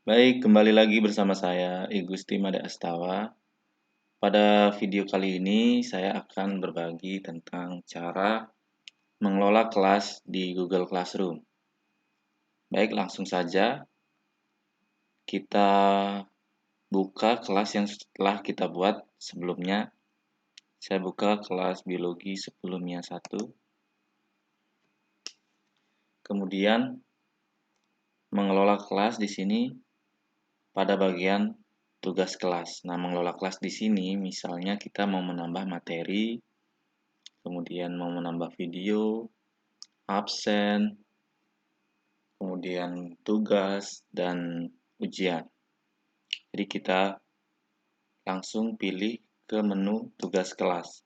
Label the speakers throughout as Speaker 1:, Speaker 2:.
Speaker 1: Baik, kembali lagi bersama saya, Igusti Mada Astawa. Pada video kali ini, saya akan berbagi tentang cara mengelola kelas di Google Classroom. Baik, langsung saja kita buka kelas yang telah kita buat sebelumnya. Saya buka kelas biologi sebelumnya 1. Kemudian mengelola kelas di sini pada bagian tugas kelas. Nah, mengelola kelas di sini misalnya kita mau menambah materi, kemudian mau menambah video, absen, kemudian tugas, dan ujian. Jadi kita langsung pilih ke menu tugas kelas.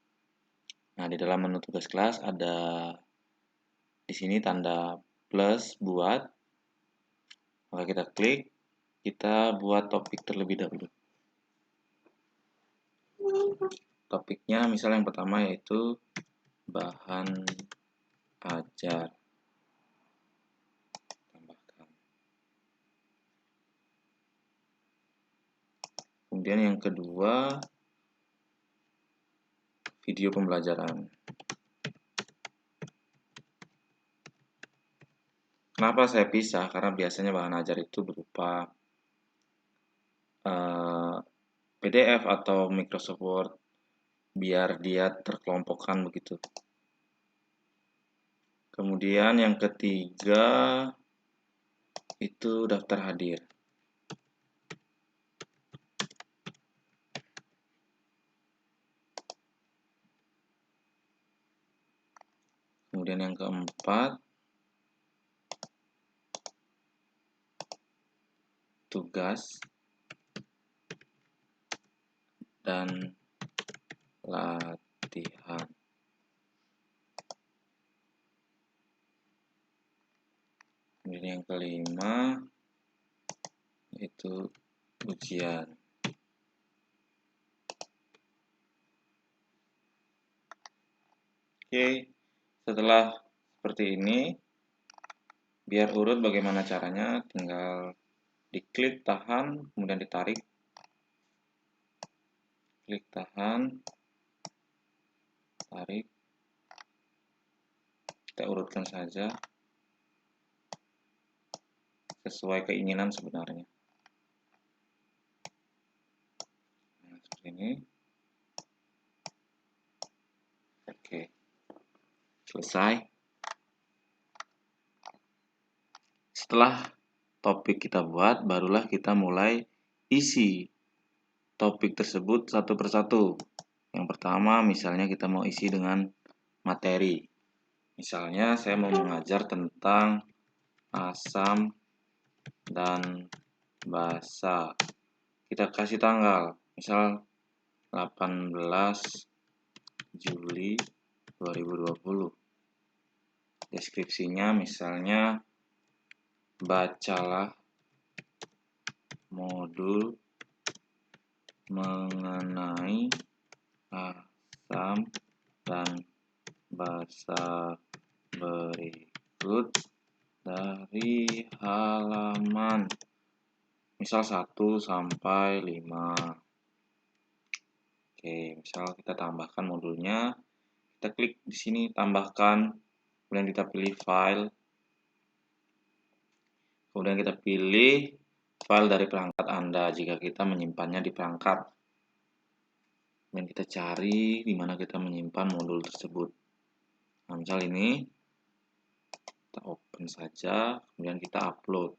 Speaker 1: Nah, di dalam menu tugas kelas ada di sini tanda plus buat. Maka kita klik, kita buat topik terlebih dahulu. Topiknya misalnya yang pertama yaitu bahan ajar. Tambahkan. Kemudian yang kedua, video pembelajaran. Kenapa saya pisah? Karena biasanya bahan ajar itu berupa PDF atau Microsoft Word, biar dia terkelompokkan begitu. Kemudian yang ketiga itu daftar hadir. Kemudian yang keempat, tugas dan latihan. Kemudian yang kelima, itu ujian. Oke, setelah seperti ini, biar urut bagaimana caranya, tinggal diklik tahan, kemudian ditarik. Klik tahan, tarik. Kita urutkan saja sesuai keinginan sebenarnya. Nah, seperti ini. Oke, selesai. Setelah topik kita buat, barulah kita mulai isi topik tersebut satu persatu. Yang pertama, misalnya kita mau isi dengan materi. Misalnya saya mau mengajar tentang asam dan basa. Kita kasih tanggal, misal 18 Juli 2020. Deskripsinya misalnya bacalah modul mengenai asam dan basa berikut dari halaman misal 1 sampai 5. Oke, misal kita tambahkan modulnya, kita klik di sini tambahkan, kemudian kita pilih file, kemudian kita pilih file dari perangkat Anda jika kita menyimpannya di perangkat. Dan kita cari di mana kita menyimpan modul tersebut. Nah, misal ini kita open saja, kemudian kita upload.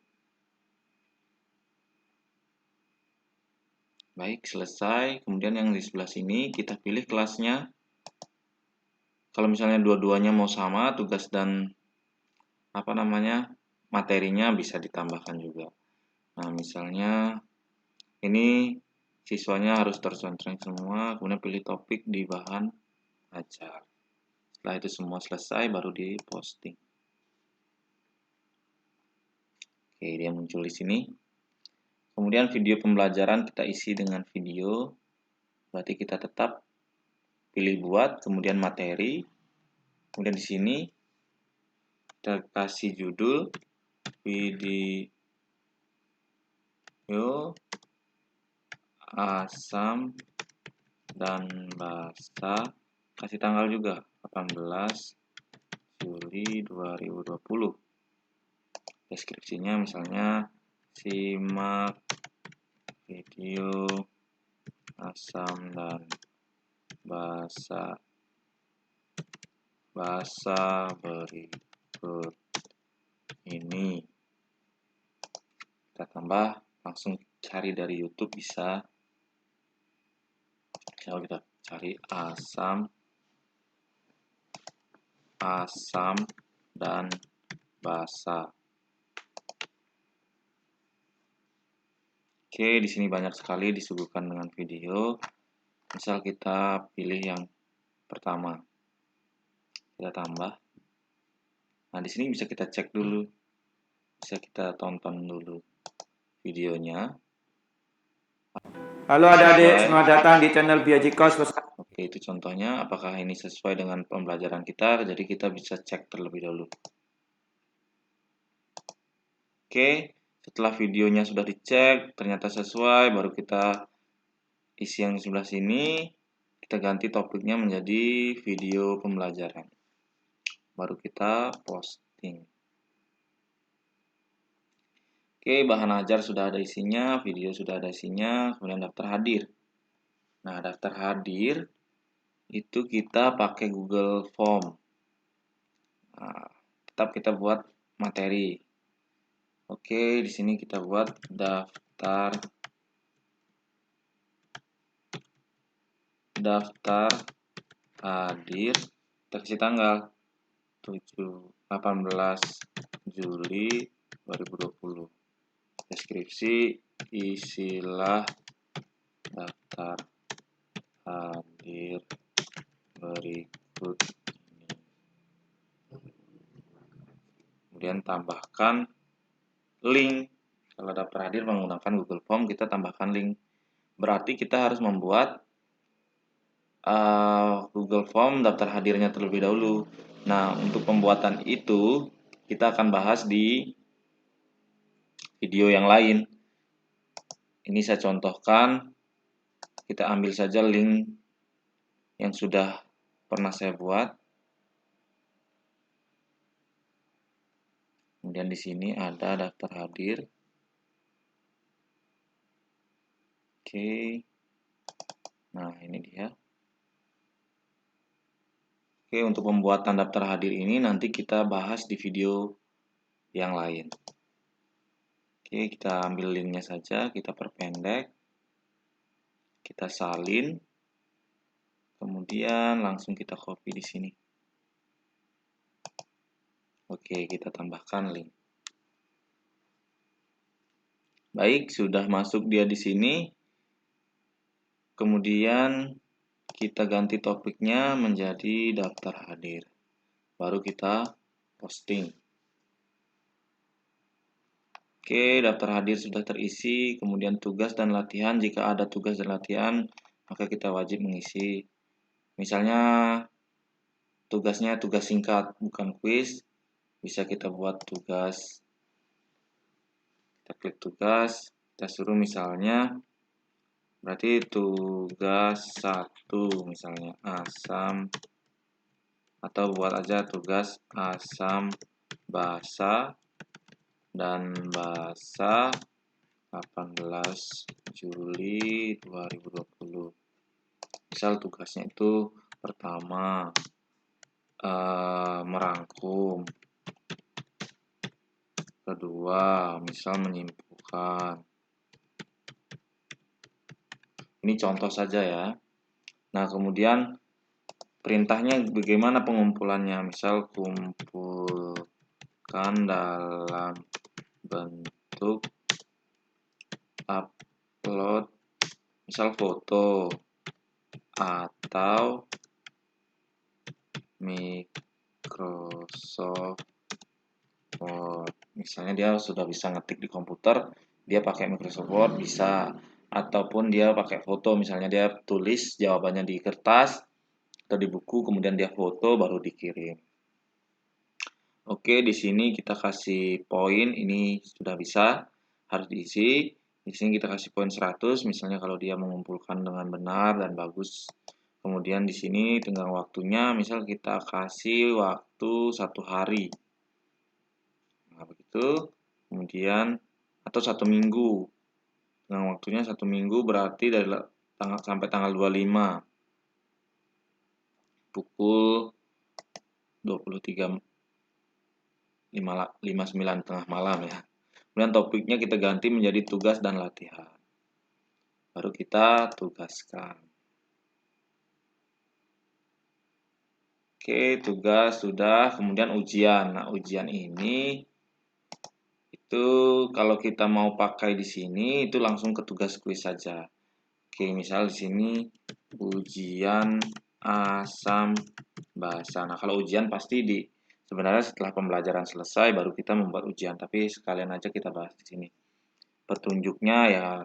Speaker 1: Baik, selesai. Kemudian yang di sebelah sini kita pilih kelasnya. Kalau misalnya dua-duanya mau sama, tugas dan materinya bisa ditambahkan juga. Nah, misalnya ini siswanya harus tercentreng semua, kemudian pilih topik di bahan ajar. Setelah itu semua selesai, baru di posting. Oke, dia muncul di sini. Kemudian video pembelajaran kita isi dengan video. Berarti kita tetap pilih buat, kemudian materi. Kemudian di sini kita kasih judul video asam dan basa, kasih tanggal juga 18 Juli 2020. Deskripsinya misalnya simak video asam dan basa berikut ini. Kita tambah, langsung cari dari YouTube bisa. Kalau kita cari asam dan basa. Oke, di sini banyak sekali disuguhkan dengan video. Misal kita pilih yang pertama, kita tambah. Nah, di sini bisa kita cek dulu, bisa kita tonton dulu videonya.
Speaker 2: Halo adik-adik, selamat datang di channel Biajikos.
Speaker 1: Oke, itu contohnya. Apakah ini sesuai dengan pembelajaran kita? Jadi kita bisa cek terlebih dahulu. Oke, setelah videonya sudah dicek, ternyata sesuai, baru kita isi yang di sebelah sini. Kita ganti topiknya menjadi video pembelajaran. Baru kita posting. Oke, bahan ajar sudah ada isinya, video sudah ada isinya, kemudian daftar hadir. Nah, daftar hadir itu kita pakai Google Form. Nah, tetap kita buat materi. Oke, di sini kita buat daftar hadir, kita kasih tanggal 18 Juli 2020. Deskripsi, isilah daftar hadir berikut ini. Kemudian tambahkan link. Kalau daftar hadir menggunakan Google Form, kita tambahkan link. Berarti kita harus membuat Google Form daftar hadirnya terlebih dahulu. Nah, untuk pembuatan itu kita akan bahas di video yang lain. Ini saya contohkan, kita ambil saja link yang sudah pernah saya buat. Kemudian di sini ada daftar hadir. Oke. Nah, ini dia. Oke, untuk pembuatan daftar hadir ini nanti kita bahas di video yang lain. Oke, kita ambil linknya saja, kita perpendek, kita salin, kemudian langsung kita copy di sini. Oke, kita tambahkan link. Baik, sudah masuk dia di sini. Kemudian kita ganti topiknya menjadi daftar hadir. Baru kita posting. Oke, daftar hadir sudah terisi. Kemudian tugas dan latihan. Jika ada tugas dan latihan, maka kita wajib mengisi. Misalnya tugasnya tugas singkat, bukan kuis. Bisa kita buat tugas. Kita klik tugas. Kita suruh misalnya, berarti tugas 1 misalnya asam. Atau buat aja tugas asam basa dan basa 18 Juli 2020. Misal tugasnya itu pertama merangkum, kedua misal menyimpulkan. Ini contoh saja ya. Nah, kemudian perintahnya bagaimana pengumpulannya? Misal kumpulkan dalam bentuk upload, misal foto atau Microsoft Word. Misalnya dia sudah bisa ngetik di komputer, dia pakai Microsoft Word bisa, ataupun dia pakai foto, misalnya dia tulis jawabannya di kertas atau di buku, kemudian dia foto baru dikirim. Oke, di sini kita kasih poin, ini sudah bisa, harus diisi. Di sini kita kasih poin 100, misalnya kalau dia mengumpulkan dengan benar dan bagus. Kemudian di sini tenggang waktunya, misal kita kasih waktu 1 hari. Nah, begitu. Kemudian atau 1 minggu. Tenggang waktunya 1 minggu berarti dari sampai tanggal 25 pukul 23.59 tengah malam ya. Kemudian topiknya kita ganti menjadi tugas dan latihan. Baru kita tugaskan. Oke, tugas sudah. Kemudian ujian. Nah, ujian ini itu kalau kita mau pakai di sini itu langsung ke tugas kuis saja. Oke, misal di sini ujian asam basa. Nah, kalau ujian pasti sebenarnya setelah pembelajaran selesai baru kita membuat ujian, tapi sekalian aja kita bahas di sini. Petunjuknya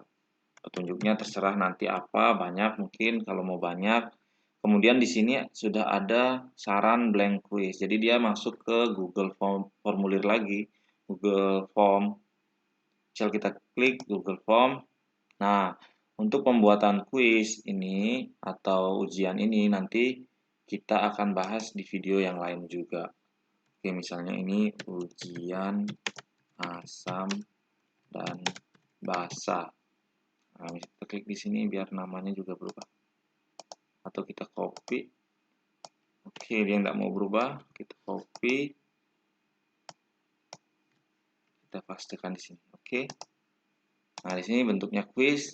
Speaker 1: terserah nanti apa, banyak mungkin kalau mau banyak. Kemudian di sini sudah ada saran blank quiz. Jadi dia masuk ke Google Formulir lagi, Google Form. Misal kita klik Google Form. Nah, untuk pembuatan kuis ini atau ujian ini nanti kita akan bahas di video yang lain juga. Oke, misalnya ini ujian asam dan basa. Nah, kita klik di sini biar namanya juga berubah. Atau kita copy. Oke, dia nggak mau berubah. Kita copy. Kita pastekan di sini. Oke. Nah, di sini bentuknya kuis.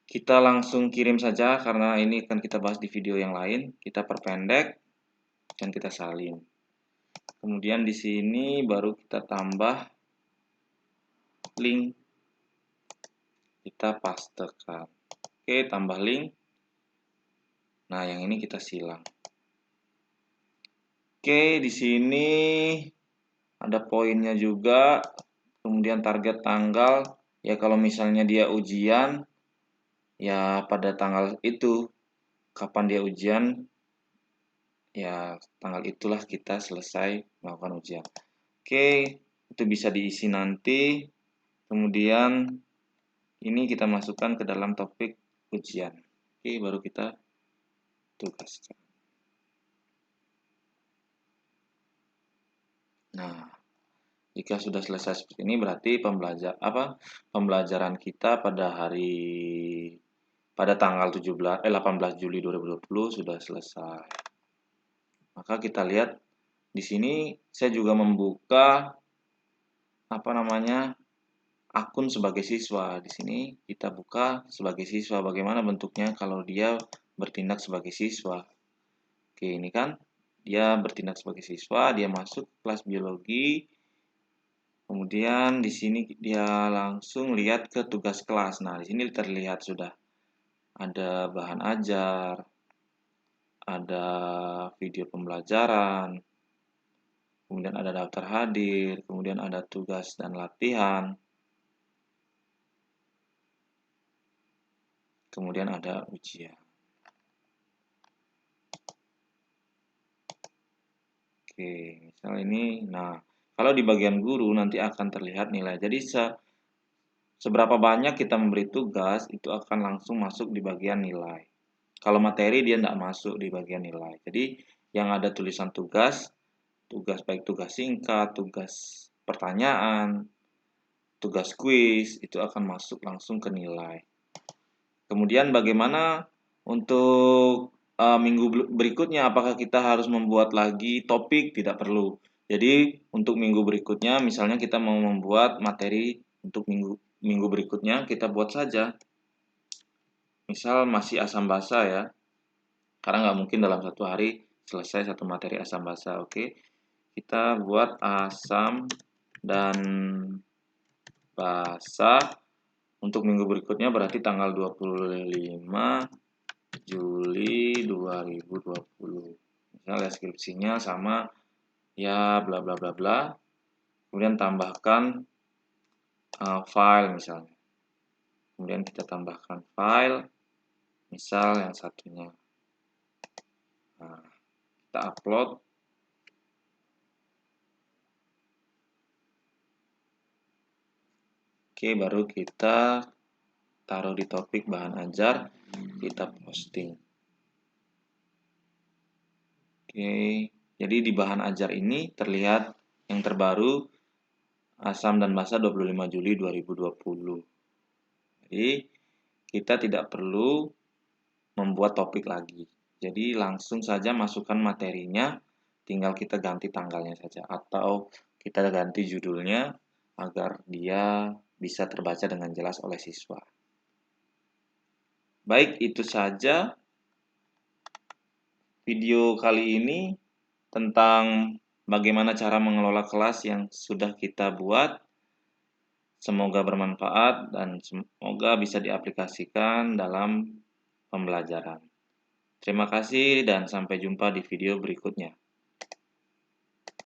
Speaker 1: Kita langsung kirim saja karena ini akan kita bahas di video yang lain. Kita perpendek dan kita salin. Kemudian di sini baru kita tambah link. Kita pastekan. Oke, tambah link. Nah, yang ini kita silang. Oke, di sini ada poinnya juga. Kemudian target tanggal. Ya kalau misalnya dia ujian, ya pada tanggal itu. Kapan dia ujian, ya tanggal itulah kita selesai melakukan ujian. Oke, itu bisa diisi nanti. Kemudian ini kita masukkan ke dalam topik ujian. Oke, baru kita tugaskan. Nah, jika sudah selesai seperti ini berarti pembelajaran kita pada tanggal 18 Juli 2020 sudah selesai. Maka kita lihat di sini saya juga membuka akun sebagai siswa. Di sini kita buka sebagai siswa. Bagaimana bentuknya kalau dia bertindak sebagai siswa? Oke, ini kan dia bertindak sebagai siswa, dia masuk kelas biologi. Kemudian di sini dia langsung lihat ke tugas kelas. Nah, di sini terlihat sudah ada bahan ajar, ada video pembelajaran, kemudian ada daftar hadir, kemudian ada tugas dan latihan, kemudian ada ujian. Oke, misal ini, nah kalau di bagian guru nanti akan terlihat nilai. Jadi seberapa banyak kita memberi tugas itu akan langsung masuk di bagian nilai. Kalau materi dia tidak masuk di bagian nilai. Jadi yang ada tulisan tugas baik tugas singkat, tugas pertanyaan, tugas kuis itu akan masuk langsung ke nilai. Kemudian bagaimana untuk minggu berikutnya, apakah kita harus membuat lagi topik? Tidak perlu. Jadi untuk minggu berikutnya, misalnya kita mau membuat materi untuk minggu berikutnya, kita buat saja. Misal masih asam basa ya, karena nggak mungkin dalam satu hari selesai satu materi asam basa. Oke, kita buat asam dan basa untuk minggu berikutnya berarti tanggal 25 Juli 2020. Misalnya deskripsinya sama ya bla bla bla bla. Kemudian tambahkan file misalnya. Kemudian kita tambahkan file misal yang satunya. Nah, kita upload. Oke, baru kita taruh di topik bahan ajar, kita posting. Oke, jadi di bahan ajar ini terlihat yang terbaru Asam dan Basa 25 Juli 2020. Jadi kita tidak perlu membuat topik lagi. Jadi langsung saja masukkan materinya, tinggal kita ganti tanggalnya saja atau kita ganti judulnya agar dia bisa terbaca dengan jelas oleh siswa. Baik, itu saja video kali ini tentang bagaimana cara mengelola kelas yang sudah kita buat. Semoga bermanfaat dan semoga bisa diaplikasikan dalam pembelajaran. Terima kasih dan sampai jumpa di video berikutnya.